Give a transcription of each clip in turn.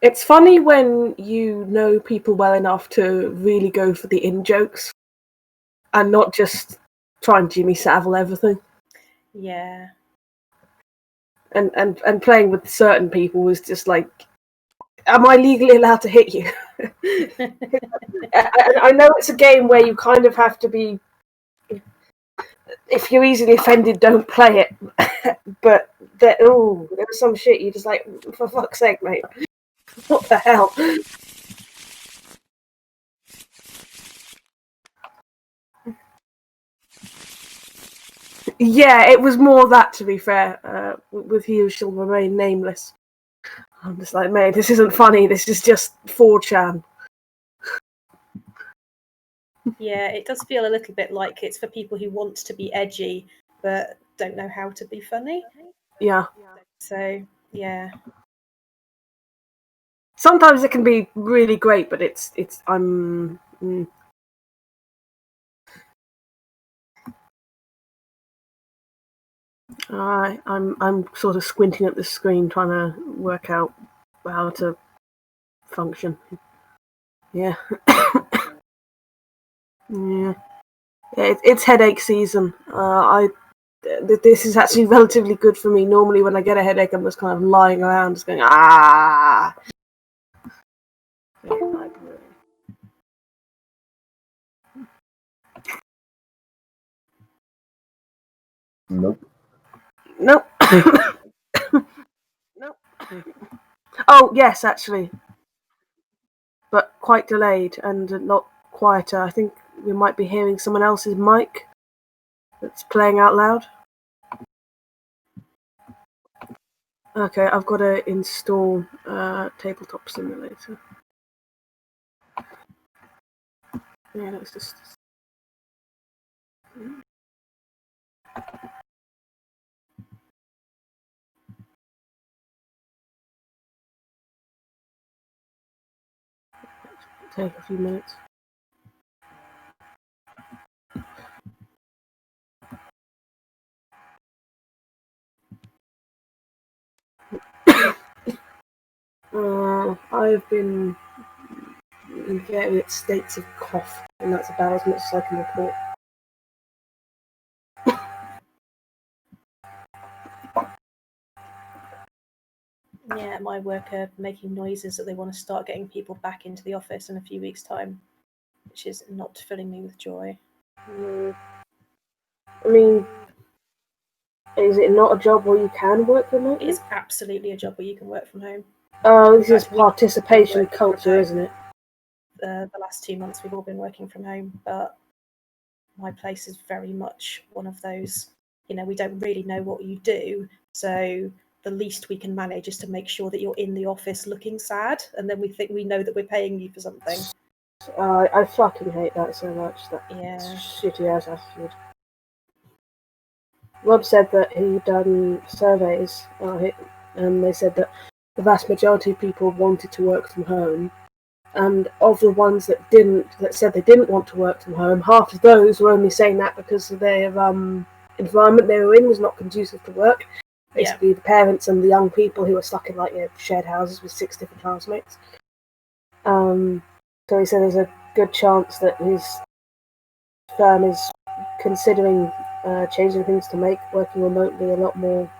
It's funny when you know people well enough to really go for the in-jokes and not just try and Jimmy Savile everything. Yeah. And playing with certain people was just like, am I legally allowed to hit you? I know it's a game where you kind of have to be, if you're easily offended, don't play it. But there was some shit you're just like, for fuck's sake, mate. What the hell? Yeah, it was more that, to be fair, with He Who Shall Remain Nameless. I'm just like, mate, this isn't funny, this is just 4chan. Yeah, it does feel a little bit like it's for people who want to be edgy but don't know how to be funny. Yeah. So, yeah. Sometimes it can be really great, but I'm sort of squinting at the screen trying to work out how to function. Yeah. Yeah. It's headache season. This is actually relatively good for me. Normally, when I get a headache, I'm just kind of lying around, just going ah. Nope. Nope. Nope. Oh yes, actually, but quite delayed and a lot quieter. I think we might be hearing someone else's mic that's playing out loud. Okay, I've got to install Tabletop Simulator. Yeah, let's just. Take a few minutes. I've been in various states of cough, and that's about as much as I can report. Yeah, my work are making noises that they want to start getting people back into the office in a few weeks' time, which is not filling me with joy. I mean, is it not a job where you can work remotely? It is absolutely a job where you can work from home. Oh, this is participation culture, isn't it? The last 2 months we've all been working from home, but my place is very much one of those, we don't really know what you do, so the least we can manage is to make sure that you're in the office looking sad, and then we think we know that we're paying you for something. I fucking hate that so much, that shitty ass attitude. Rob said that he'd done surveys, and they said that the vast majority of people wanted to work from home, and of the ones that said they didn't want to work from home, half of those were only saying that because their environment they were in was not conducive to work. Basically, the parents and the young people who were stuck in shared houses with 6 different housemates. So he said there's a good chance that his firm is considering changing things to make working remotely a lot more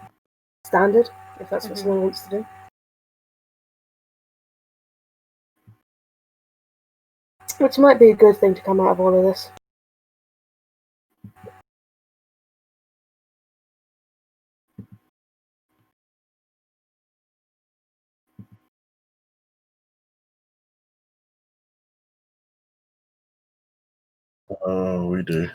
standard, if that's what someone wants to do. Which might be a good thing to come out of all of this. Oh, we do.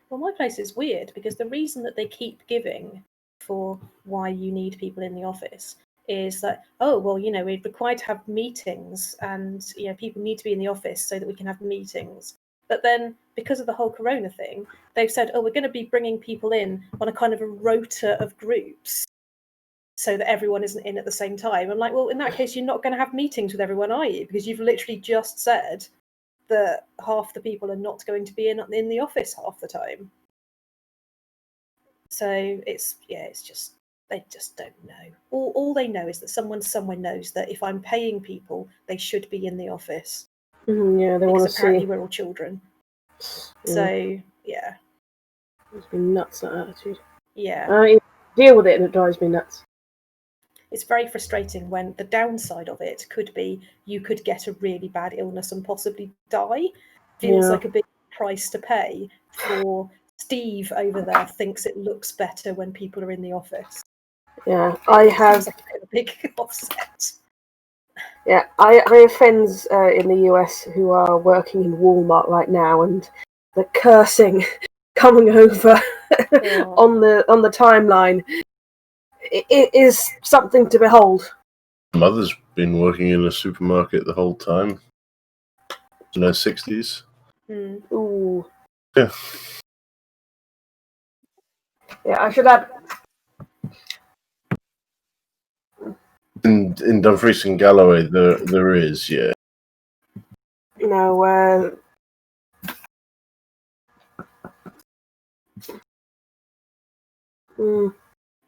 Well, my place is weird because the reason that they keep giving for why you need people in the office is that, we're required to have meetings, and people need to be in the office so that we can have meetings. But then, because of the whole corona thing, they've said, we're going to be bringing people in on a kind of a rota of groups so that everyone isn't in at the same time. I'm like, well, in that case, you're not going to have meetings with everyone, are you? Because you've literally just said that half the people are not going to be in the office half the time. So it's just They just don't know. All they know is that someone somewhere knows that if I'm paying people, they should be in the office. Yeah, they want Because to apparently see. we're all children. Yeah. So, yeah. Drives me nuts, that attitude. Yeah. I deal with it and it drives me nuts. It's very frustrating when the downside of it could be you could get a really bad illness and possibly die. Feels Yeah. like a big price to pay for Steve over there thinks it looks better when people are in the office. Yeah, It seems like a big offset. Yeah, I have friends in the US who are working in Walmart right now, and the cursing coming over on the timeline. It is something to behold. Mother's been working in a supermarket the whole time. In her 60s. Ooh. Yeah. Yeah, I should have. In Dumfries and Galloway, there is, yeah. No,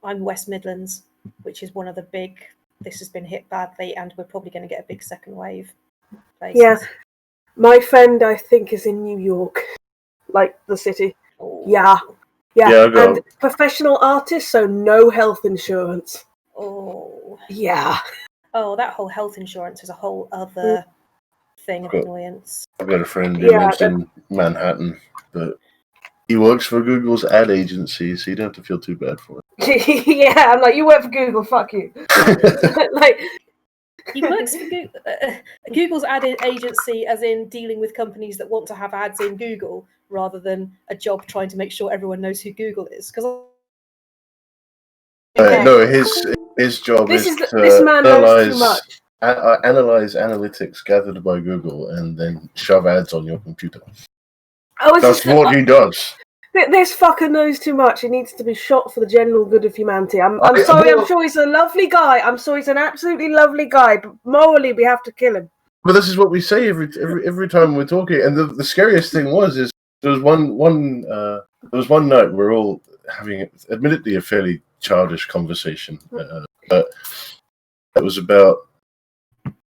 I'm West Midlands, which is one of the big. This has been hit badly, and we're probably going to get a big second wave. Places. Yeah, my friend I think is in New York, like the city. Oh. Yeah, Yeah, and professional artist, so no health insurance. Oh. Yeah. Oh, that whole health insurance is a whole other thing of annoyance. I've got a friend who lives in Manhattan, but he works for Google's ad agency, so you don't have to feel too bad for it. Yeah, I'm like, you work for Google, fuck you. Like, he works for Google's ad agency, as in dealing with companies that want to have ads in Google, rather than a job trying to make sure everyone knows who Google is. Because no, his job this to man knows too much. Analyze analytics gathered by Google and then shove ads on your computer. That's what he does. This fucker knows too much. He needs to be shot for the general good of humanity. I'm sorry. I'm sure he's a lovely guy. I'm sure he's an absolutely lovely guy. But morally, we have to kill him. But this is what we say every time we're talking. And the scariest thing is there was one night we're all having, admittedly, a fairly childish conversation. But there was about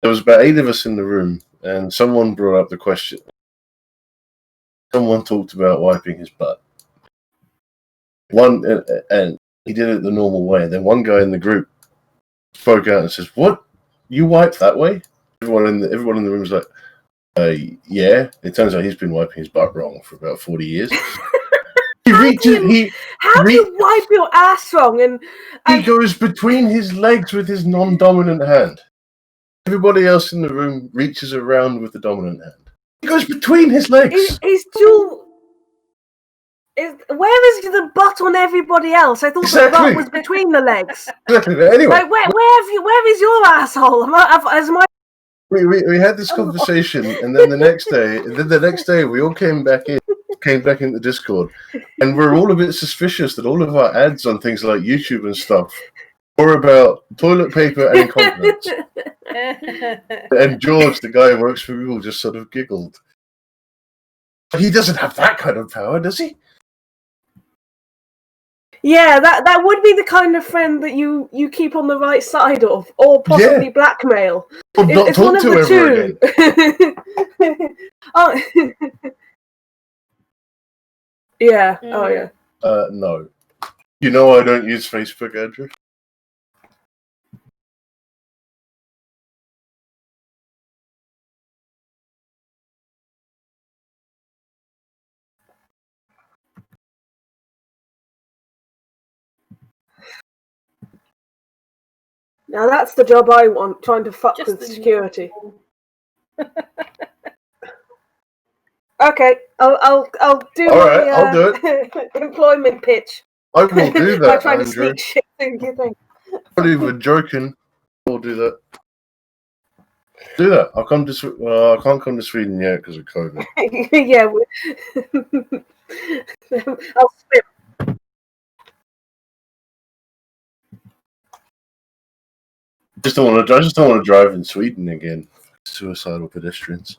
8 of us in the room, and someone brought up the question. Someone talked about wiping his butt. And he did it the normal way. And then one guy in the group spoke out and says, "What? You wipe that way?" Everyone in the room was like, "Yeah." It turns out he's been wiping his butt wrong for about 40 years. How do you wipe your ass wrong? And he goes between his legs with his non-dominant hand. Everybody else in the room reaches around with the dominant hand. He goes between his legs. He's dual. Where is the butt on everybody else? I thought the butt was between the legs. Exactly. Anyway, like, where is your asshole? We had this conversation, and then the next day, we all came back into Discord, and we're all a bit suspicious that all of our ads on things like YouTube and stuff were about toilet paper and incontinence. And George, the guy who works for Google, just sort of giggled. He doesn't have that kind of power, does he? Yeah, that would be the kind of friend that you keep on the right side of, or possibly blackmail. Or not it's talk one of to the two. Oh. Yeah. Oh yeah. No. You know I don't use Facebook, Andrew. Now that's the job I want, trying to fuck with security. Okay, I'll do I'll do it. Employment pitch. I will do that, by trying Andrew. to sneak shit through your thing. I'm not even joking. I'll do that. Do that. I'll come to. I can't come to Sweden yet because of COVID. Yeah. I'll swim. I just don't want to drive in Sweden again. Suicidal pedestrians.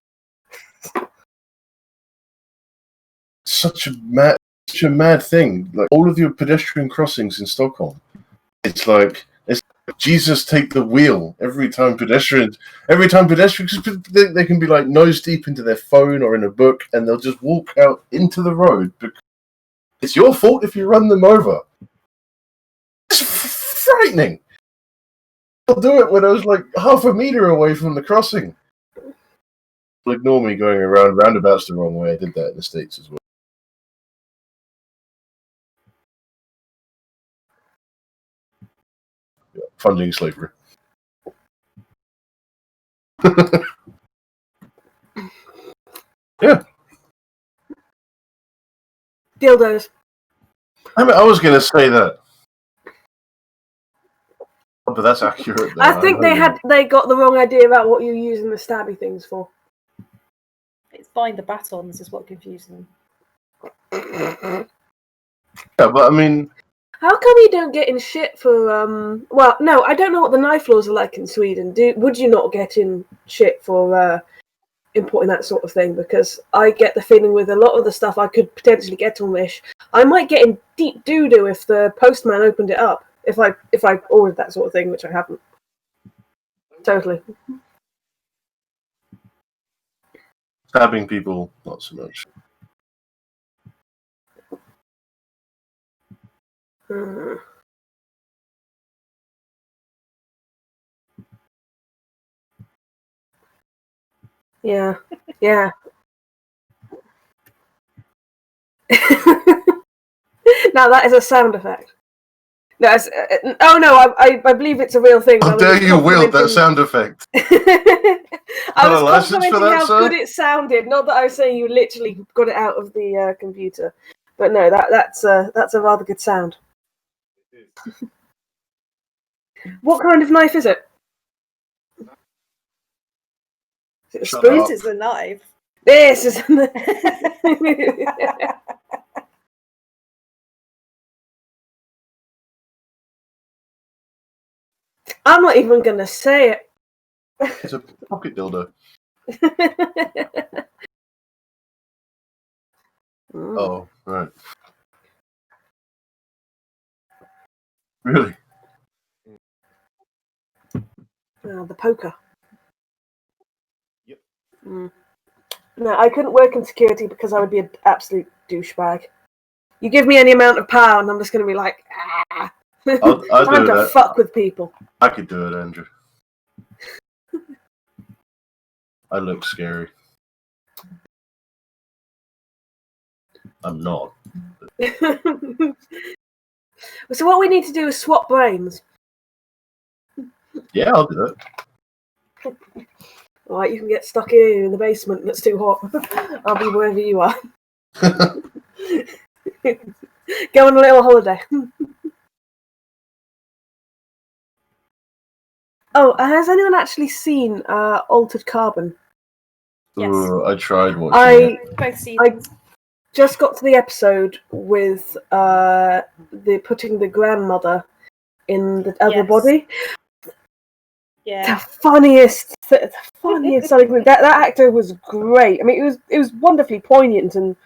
Such a mad thing. Like all of your pedestrian crossings in Stockholm it's like Jesus take the wheel every time pedestrians, they can be like nose deep into their phone or in a book, and they'll just walk out into the road because it's your fault if you run them over. It's frightening. I'll do it when I was like half a meter away from the crossing. Ignore me going around roundabouts the wrong way. I did that in the States as well. Yeah, funding slavery. Yeah. Dildos. I mean, I was going to say that. But that's accurate. Though. I think they got the wrong idea about what you're using the stabby things for. It's buying the batons is what confused them. Yeah, but I mean, how come you don't get in shit for well, no, I don't know what the knife laws are like in Sweden. Would you not get in shit for importing that sort of thing? Because I get the feeling with a lot of the stuff I could potentially get on Wish, I might get in deep doo-doo if the postman opened it up. If I ordered that sort of thing, which I haven't. Totally. stabbing people, not so much. Yeah. Yeah. Now that is a sound effect. No, oh no, I believe it's a real thing. How dare you wield that sound effect? I was license for complimenting that, how sir? good it sounded, not that I was saying you literally got it out of the computer. But no, that's a rather good sound. What kind of knife is it? Is it a Shut spoon? up. This is a knife. This is. I'm not even gonna say it. It's a pocket dildo. Oh, right. Really? The poker. Yep. No, I couldn't work in security because I would be an absolute douchebag. You give me any amount of power, and I'm just going to be like, ah. I'll Time do to that. fuck with people. I could do it, Andrew. I look scary. I'm not. So what we need to do is swap brains. Yeah, I'll do that. Alright, you can get stuck here in the basement that's too hot. I'll be wherever you are. Go on a little holiday. Oh, has anyone actually seen Altered Carbon? Yes. I tried watching it. Both seasons. I just got to the episode with the putting the grandmother in the other body. Yeah. The funniest that actor was great. I mean, it was wonderfully poignant and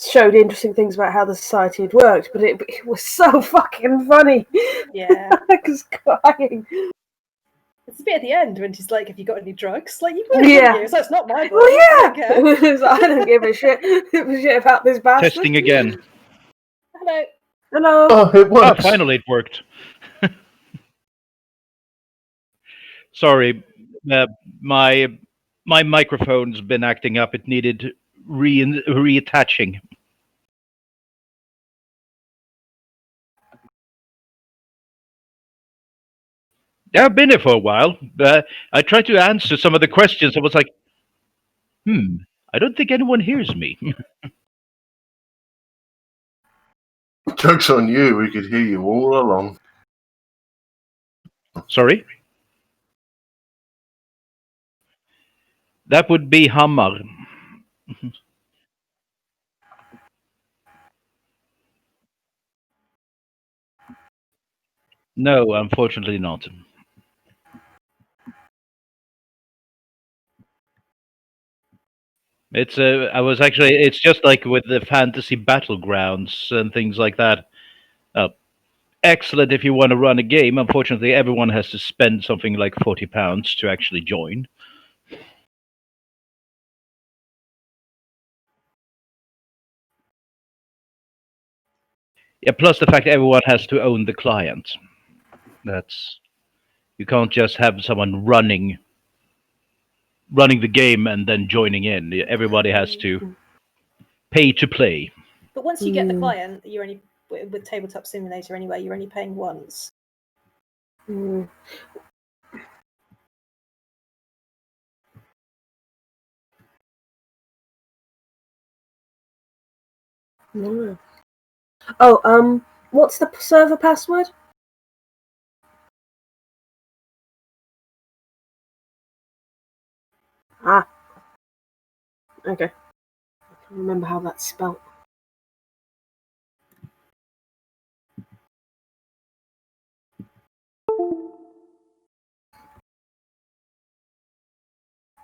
showed interesting things about how the society had worked, but it was so fucking funny. Yeah. I was crying. It's a bit at the end when she's like, "Have you got any drugs?" Like, you Yeah. you. So it's not my book. Well, yeah. I I don't give a shit about this bastard. Testing again. Hello. Hello. Oh, it Oh, works. finally it worked. Sorry, my microphone's been acting up. It needed reattaching. Yeah, I've been here for a while. I tried to answer some of the questions. I was like, I don't think anyone hears me. Joke's on you. We could hear you all along. Sorry? That would be Hammar. No, unfortunately not. It's just like with the fantasy battlegrounds and things like that. excellent if you want to run a game. Unfortunately, everyone has to spend something like £40 to actually join. Yeah, plus the fact everyone has to own the client. You can't just have someone running the game and then joining in. Everybody has to pay to play. But once you get the client, you're only with Tabletop Simulator anyway. You're only paying once. Mm. No. Oh, what's the server password? Ah. Okay. I can remember how that's spelled.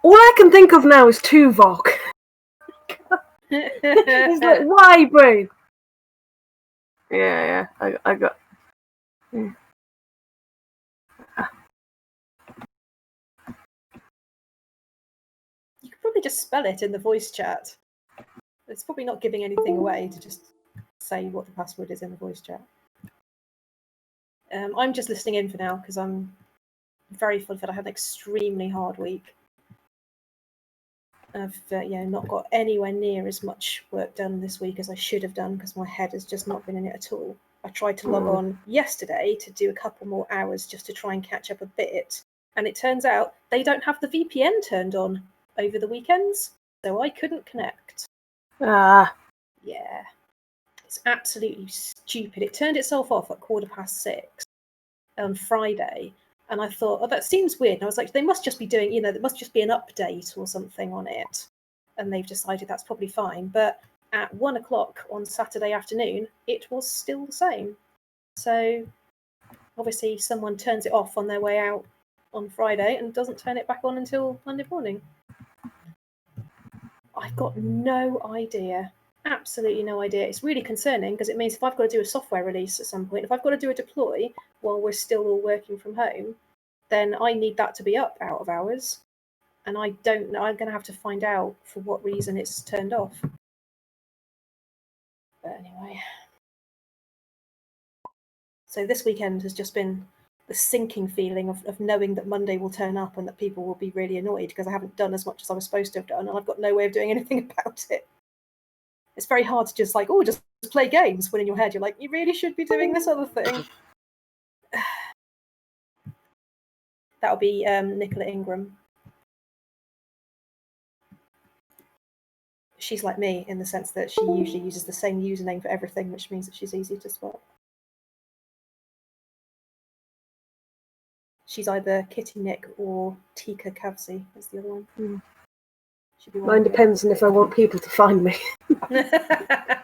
All I can think of now is Tuvok. It's like, why, brain? Yeah, I got. Yeah. You could probably just spell it in the voice chat. It's probably not giving anything away to just say what the password is in the voice chat. I'm just listening in for now because I'm very full of it. I had an extremely hard week. I've not got anywhere near as much work done this week as I should have done because my head has just not been in it at all. I tried to log on yesterday to do a couple more hours just to try and catch up a bit, and it turns out they don't have the VPN turned on over the weekends, so I couldn't connect. Ah. Yeah. It's absolutely stupid. It turned itself off at 6:15 on Friday, and I thought, oh, that seems weird. And I was like, they must just be doing, there must just be an update or something on it. And they've decided that's probably fine. But at 1:00 on Saturday afternoon, it was still the same. So obviously someone turns it off on their way out on Friday and doesn't turn it back on until Monday morning. I've got no idea. Absolutely no idea. It's really concerning because it means if I've got to do a software release at some point, if I've got to do a deploy while we're still all working from home, then I need that to be up out of hours. And I don't know. I'm going to have to find out for what reason it's turned off. But anyway. So this weekend has just been the sinking feeling of knowing that Monday will turn up and that people will be really annoyed because I haven't done as much as I was supposed to have done and I've got no way of doing anything about it. It's very hard to just just play games, when in your head you're like, you really should be doing this other thing. That'll be Nicola Ingram. She's like me in the sense that she usually uses the same username for everything, which means that she's easy to spot. She's either Kitty Nick or Tika Kavsi is the other one. Mine depends on if I want people to find me. I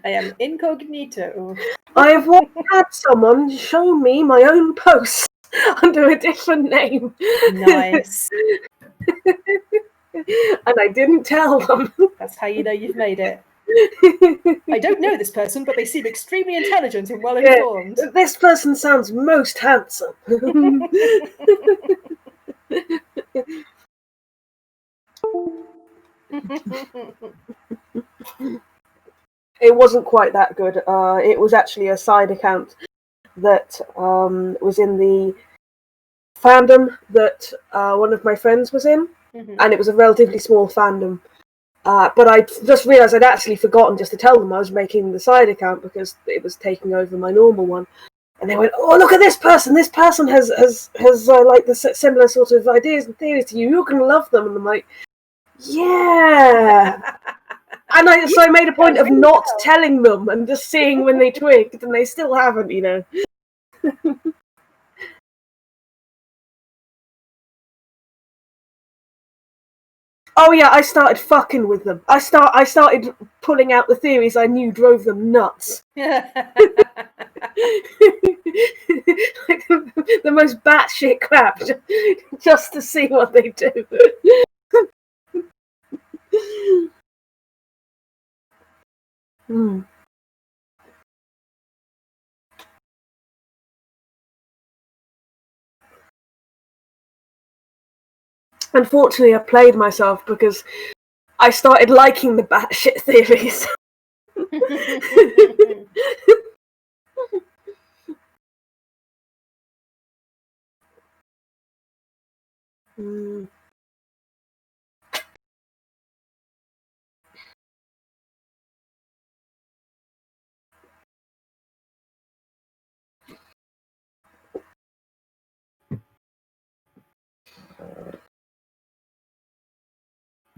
am incognito. I have once had someone show me my own posts under a different name. Nice. And I didn't tell them. That's how you know you've made it. I don't know this person, but they seem extremely intelligent and well-informed. Yeah, this person sounds most handsome. It wasn't quite that good. It was actually a side account that was in the fandom that one of my friends was in, and it was a relatively small fandom. But I just realised I'd actually forgotten just to tell them I was making the side account because it was taking over my normal one. And they went, "Oh, look at this person! This person has like the similar sort of ideas and theories to you. You're going to love them." And I'm like, "Yeah." And so I made a point of not telling them and just seeing when they twigged, and they still haven't, Oh yeah, I started fucking with them. I started pulling out the theories I knew drove them nuts. Like the most batshit crap, just to see what they do. Unfortunately, I played myself because I started liking the batshit theories. Mm.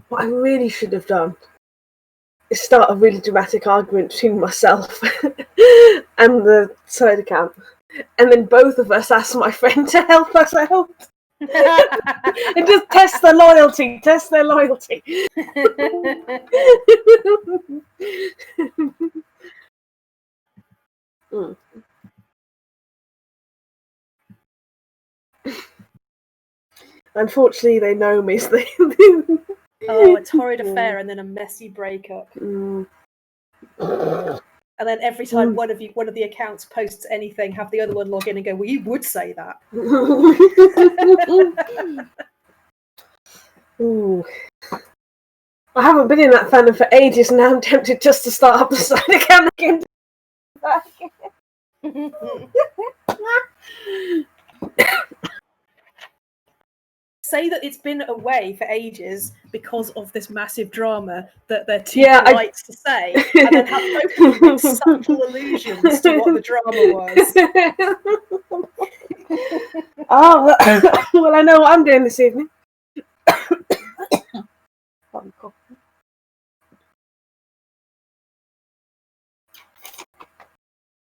What I really should have done is start a really dramatic argument between myself and the soda camp, and then both of us ask my friend to help us out. And just test their loyalty. Mm. Unfortunately, they know me, so they. Oh, a torrid affair and then a messy breakup. Mm. And then every time one of the accounts posts anything, have the other one log in and go, well, you would say that. Ooh. I haven't been in that fandom for ages, and now I'm tempted just to start up the side account again. Say that it's been away for ages because of this massive drama that they're too Yeah, polite to say, and then have both of you make subtle allusions to what the drama was. Oh, well, I know what I'm doing this evening.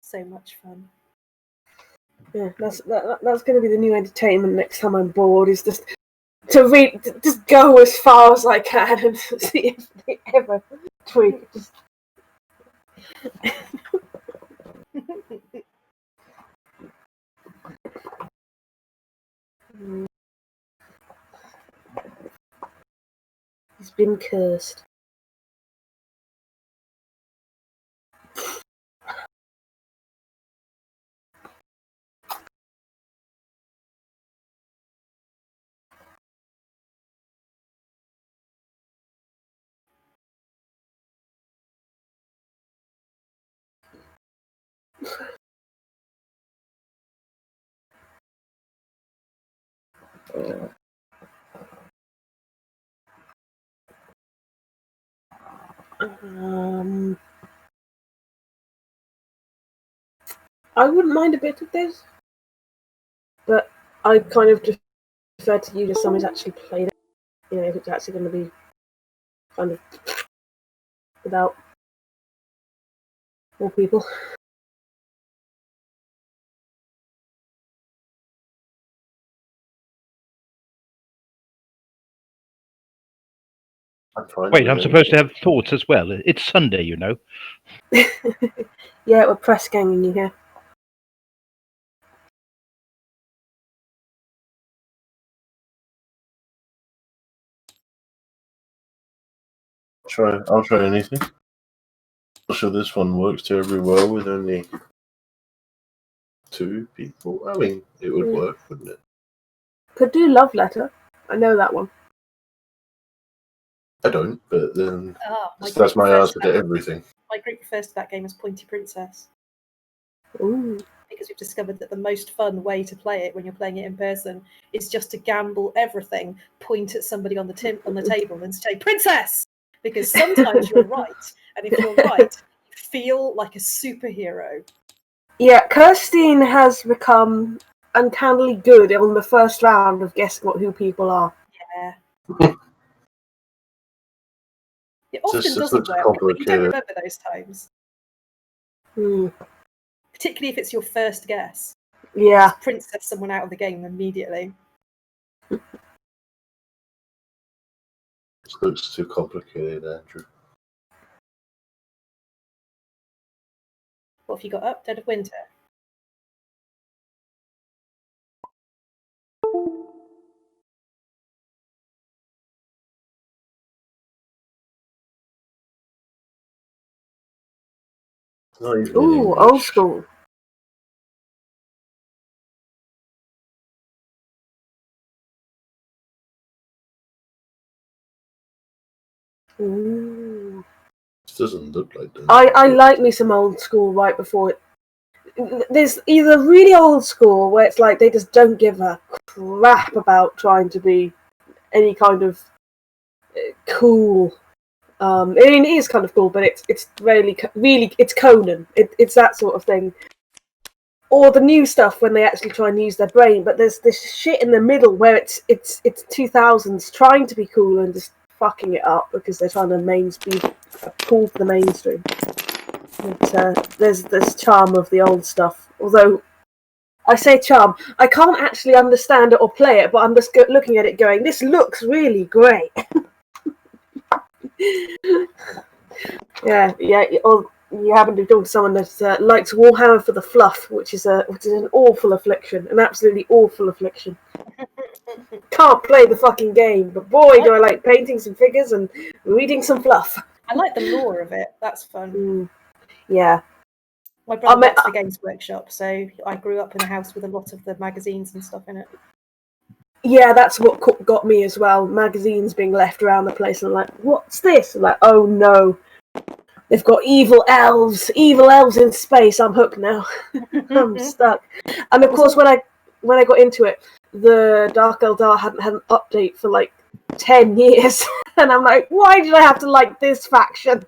So much fun. Yeah, that's going to be the new entertainment next time I'm bored. Is just to read, just go as far as I can and see if they ever tweak. Just... He's been cursed. I wouldn't mind a bit of this, but I kind of prefer to use if someone's actually played it. You know, if it's actually going to be kind of without more people. Wait, I'm supposed to have thoughts as well. It's Sunday, you know. Yeah, we're press ganging you here. I'll try anything. I'm sure this one works terribly well with only 2 people. I mean, it would work, wouldn't it? Could do Love Letter. I know that one. I don't, but then My that's my group answer to everything. My group refers to that game as Pointy Princess. Ooh. Because we've discovered that the most fun way to play it when you're playing it in person is just to gamble everything, point at somebody on the table and say, Princess! Because sometimes you're right, and if you're right, you feel like a superhero. Yeah, Kirstine has become uncannily good on the first round of guessing who people are. Yeah. It often doesn't work, but you don't remember those times. Particularly if it's your first guess. Yeah. Just princess someone out of the game immediately. This looks too complicated, Andrew. What have you got up? Dead of Winter? Ooh, old school. Ooh. It doesn't look like that. I like me some old school right before it. There's either really old school where it's like they just don't give a crap about trying to be any kind of cool. I mean, it is kind of cool, but it's really it's Conan. It's that sort of thing. Or the new stuff when they actually try and use their brain, but there's this shit in the middle where it's 2000s trying to be cool and just fucking it up because they're trying to be cool for the mainstream. But, there's this charm of the old stuff. Although I say charm, I can't actually understand it or play it, but I'm just looking at it going, this looks really great. yeah. Or you happen to be talking to someone that likes Warhammer for the fluff, which is an awful affliction, an absolutely awful affliction. Can't play the fucking game, but boy, do I like painting some figures and reading some fluff. I like the lore of it. That's fun. Yeah. My brother works for Games Workshop, so I grew up in a house with a lot of the magazines and stuff in it. Yeah, that's what got me as well. Magazines being left around the place, and I'm like, what's this? I'm like, oh no. They've got evil elves in space. I'm hooked now. I'm stuck. And of course, when I got into it, the Dark Eldar hadn't had an update for like 10 years, and I'm like, why did I have to like this faction?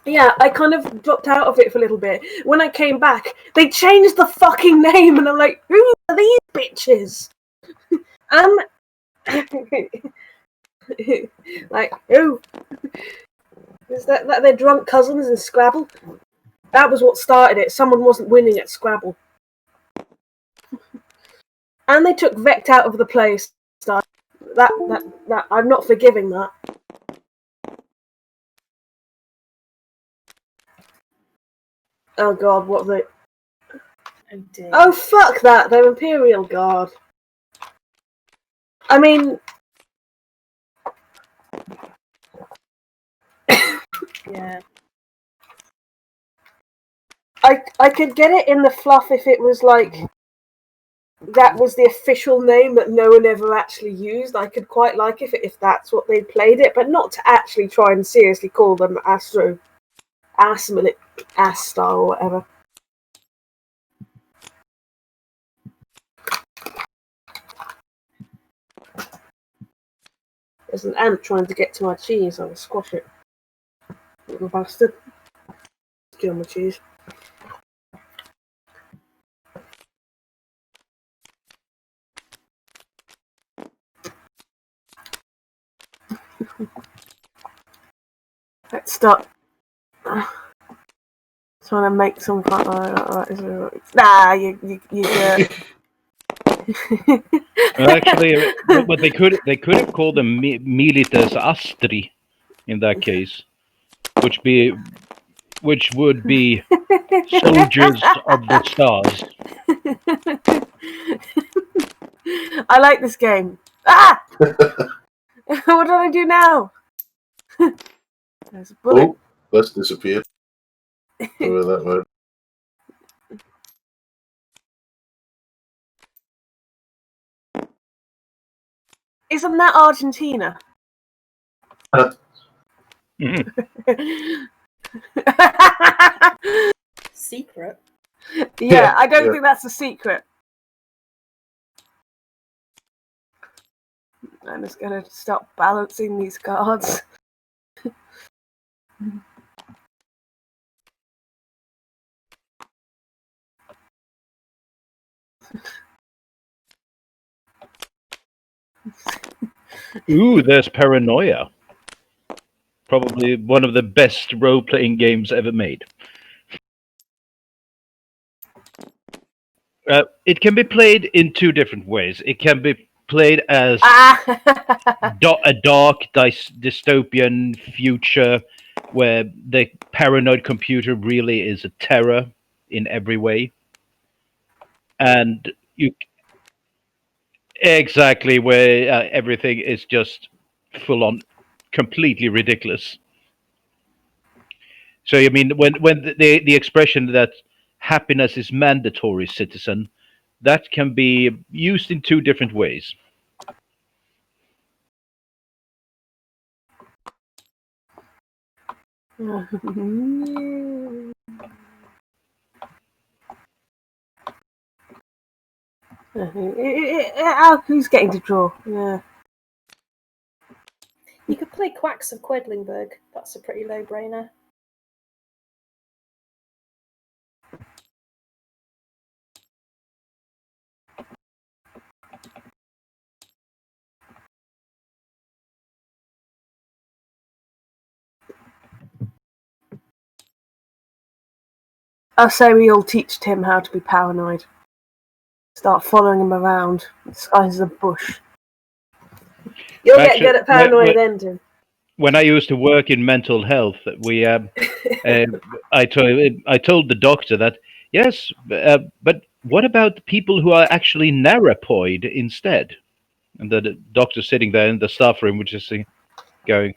Yeah, I kind of dropped out of it for a little bit. When I came back, they changed the fucking name, and I'm like, who are these bitches? Like, who? Is that their drunk cousins in Scrabble? That was what started it. Someone wasn't winning at Scrabble. And they took Vect out of the play style. That I'm not forgiving that. Oh god, what they... Oh dear. Oh fuck that, they're Imperial Guard. I mean... Yeah. I could get it in the fluff if it was like... that was the official name that no one ever actually used. I could quite like if that's what they played it, but not to actually try and seriously call them Astar or whatever. There's an ant trying to get to my cheese. I'll squash it. Little bastard. Kill my cheese. Let's start trying to make some fun. Nah, you Actually, but they could have called them Milites Astri in that case, which would be soldiers of the stars. I like this game. Ah! What do I do now? There's a bullet. Oh, that's disappeared. Over that way. Isn't that Argentina? Secret? Yeah, I don't think that's a secret. I'm just gonna stop balancing these cards. Ooh, there's Paranoia. Probably one of the best role-playing games ever made. It can be played in two different ways. It can be played as a dark dystopian future where the paranoid computer really is a terror in every way. And you... Exactly, where everything is just full on, completely ridiculous. So I mean, when the expression that happiness is mandatory, citizen, that can be used in two different ways. Who's getting to draw? Yeah. You could play Quacks of Quedlingburg. That's a pretty low-brainer. I'll say we all teach Tim how to be paranoid. Start following him around, disguised as a bush. You'll get good at paranoia then, Tim. When I used to work in mental health, we I told the doctor that yes, but what about the people who are actually narapoid instead? And the doctor sitting there in the staff room, which is going,